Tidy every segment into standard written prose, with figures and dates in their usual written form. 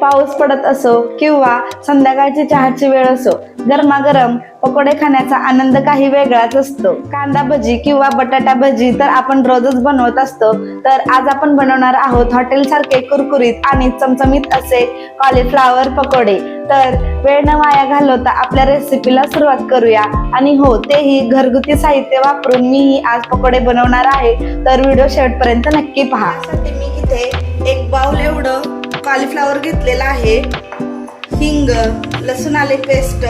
पाऊस पडत असो किंवा संध्याकाळची चहाची वेळ असो, गरमागरम पकोडे खाण्याचा आनंद काही वेगळाच असतो. कांदा भजी किंवा बटाटा भजी तर आपण रोजच बनवत असतो, तर आज आपण बनवणार आहोत हॉटेल सारखे कुरकुरीत आणि चमचमीत असे कॉलीफ्लॉवर पकोडे. तर वेळ न वाया घालवता आपल्या रेसिपीला सुरुवात करूया. आणि हो, तेही घरगुती साहित्य वापरून मी आज पकोडे बनवणार आहे, तर व्हिडिओ शेवटपर्यंत नक्की पहा. त्यासाठी मी इथे एक बाउल एवढं कॉलीफ्लॉवर घेतलेलं आहे. हिंग, लसूण आले पेस्ट,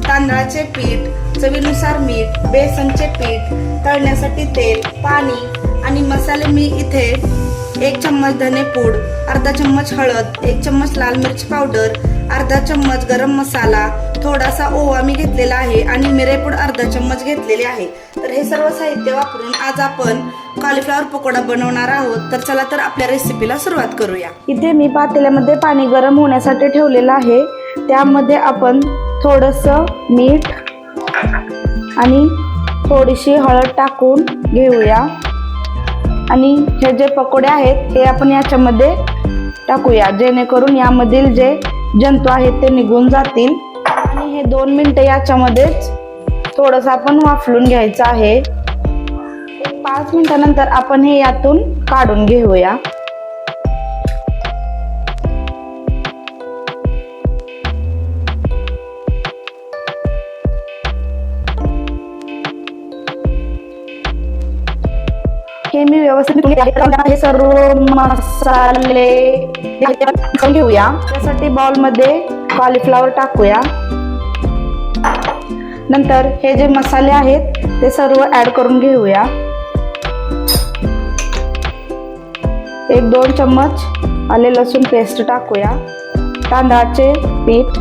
तांदळाचे पीठ, चवीनुसार मीठ, बेसनचे पीठ, तळण्यासाठी तेल, पाणी आणि मसाले मी इथे 1 चम्मच धने पूड, अर्धा चम्मच हळद, 1 चम्मच लाल मिरची पावडर, अर्धा चम्मच गरम मसाला, थोडासा ओवा मी घेतलेला आहे आणि मिरेपूड अर्धा चम्मच घेतलेले आहे. तर हे सर्व साहित्य वापरून आज आपण कॉलीफ्लॉवर पकोडा बनवणार आहोत. तर चला तर आपल्या रेसिपीला सुरुवात करूया. इथे मी पातेल्यामध्ये पाणी गरम होण्यासाठी ठेवलेलं आहे. त्यामध्ये आपण थोडंसं मीठ आणि थोडीशी हळद टाकून घेऊया आणि हे जे पकोडे आहेत हे आपण याच्यामध्ये टाकूया, जेणेकरून यामधील जे जंतू आहेत ते निघून जातील. आणि हे 2 मिनिटं याच्यामध्येच थोडंसं आपण वाफलून घ्यायचं आहे. 5 मिनिटानंतर आपण हे यातून काढून घेऊया. हे मी व्यवस्थित हे सर्व मसाले घेऊया. त्यासाठी बाउल मध्ये कॉलीफ्लॉवर टाकूया. नंतर हे जे मसाले आहेत ते सर्व ऍड करून घेऊया. 1-2 चम्मच आले लसूण पेस्ट टाकूया. तांदळाचे पीठ,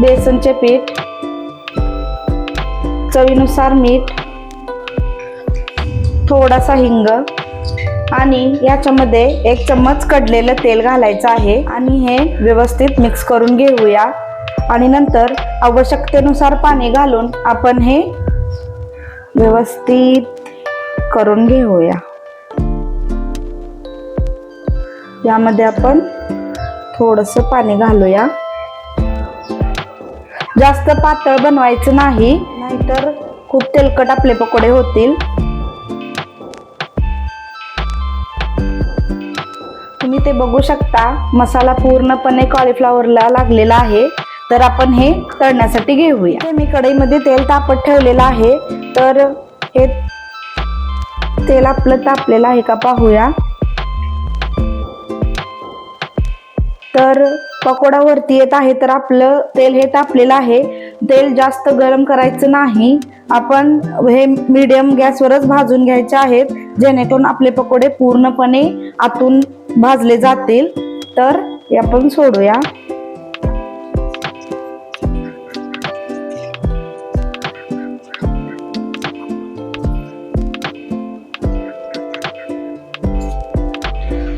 बेसनचे पीठ, चवीनुसार मीठ, थोडासा हिंग आणि याच्यामध्ये 1 चम्मच कडलेलं तेल घालायचं आहे आणि हे व्यवस्थित मिक्स करून घेऊया. आणि नंतर आवश्यकतेनुसार पाणी घालून आपण हे व्यवस्थित करून घेऊया. यामध्ये आपण थोडंसं पाणी घालूया. जास्त पातळ बनवायचं नाही, नाहीतर खूप तेलकट आपले पकोडे होतील. तुम्ही ते बघू शकता, मसाला पूर्णपणे कॉलीफ्लॉवरला लागलेला आहे. तर आपण हे तळण्यासाठी घेऊया. मी कढईमध्ये तेल तापत ठेवलेलं आहे. तर हे तेल आपलं तापलेलं आहे का पाहूया. तर पकोडा वरती येत आहे, तर आपलं तेल हे तापलेलं आहे. तेल जास्त गरम करायचं नाही, आपण हे मीडियम गॅसवरच भाजून घ्यायचे आहेत, जेणेकरून आपले पकोडे पूर्णपणे आतून भाजले जातील. तर हे आपण सोडूया.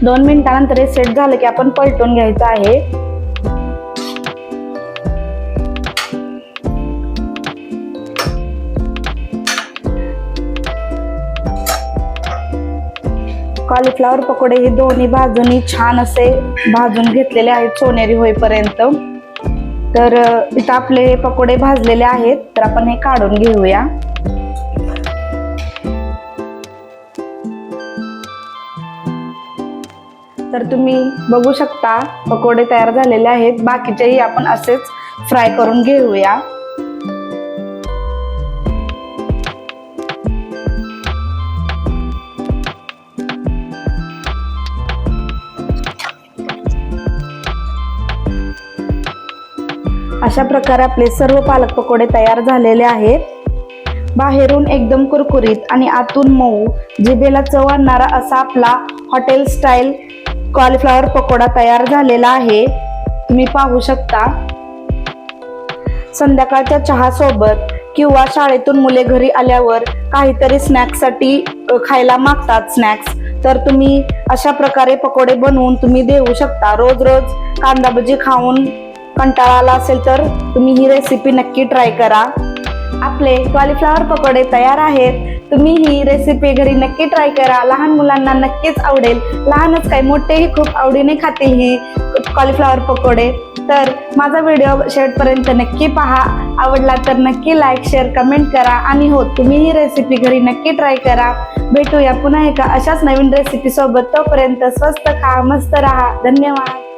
दोन मिनिटानंतर हे सेट झालं की आपण पलटून घ्यायचं आहे. कॉलीफ्लॉवर पकोडे हे दोन्ही बाजूनी छान असे भाजून घेतलेले आहेत, सोनेरी होईपर्यंत. तर इथं आपले पकोडे भाजलेले आहेत, तर आपण हे काढून घेऊया. तर तुम्ही बघू शकता पकोडे तयार झालेले आहेत. बाकीचेही आपण असेच फ्राय करून घेऊया. अशा प्रकारे आपले सर्व पालक पकोडे तयार झालेले आहेत. बाहेरून एकदम कुरकुरीत आणि आतून मऊ, जिभेला चव आणणारा असा आपला हॉटेल स्टाईल कॉलीफ्लॉवर पकोडा तयार झालेला आहे. तुम्ही पाहू शकता. संध्याकाळच्या चहा सोबत किंवा शाळेतून मुले घरी आल्यावर काहीतरी स्नॅक्ससाठी खायला मागतात स्नॅक्स, तर तुम्ही अशा प्रकारे पकोडे बनवून तुम्ही देऊ शकता. रोज रोज कांदा भजी खाऊन कंटाळा आला असेल तर तुम्ही ही रेसिपी नक्की ट्राय करा. आपले कॉलीफ्लॉवर पकोडे तयार आहेत. तुम्ही ही रेसिपी घरी नक्की ट्राय करा. लहान मुलांना नक्कीच आवडेल. लहानच काय मोठेही खूप आवडीने खातील ही कॉलीफ्लॉवर पकोडे. तर माझा व्हिडिओ शेवटपर्यंत नक्की पहा. आवडला तर नक्की लाईक, शेअर, कमेंट करा. आणि हो, तुम्ही ही रेसिपी घरी नक्की ट्राय करा. भेटूया पुन्हा एका अशाच नवीन रेसिपी सोबत. तोपर्यंत स्वस्त खा, मस्त राहा. धन्यवाद.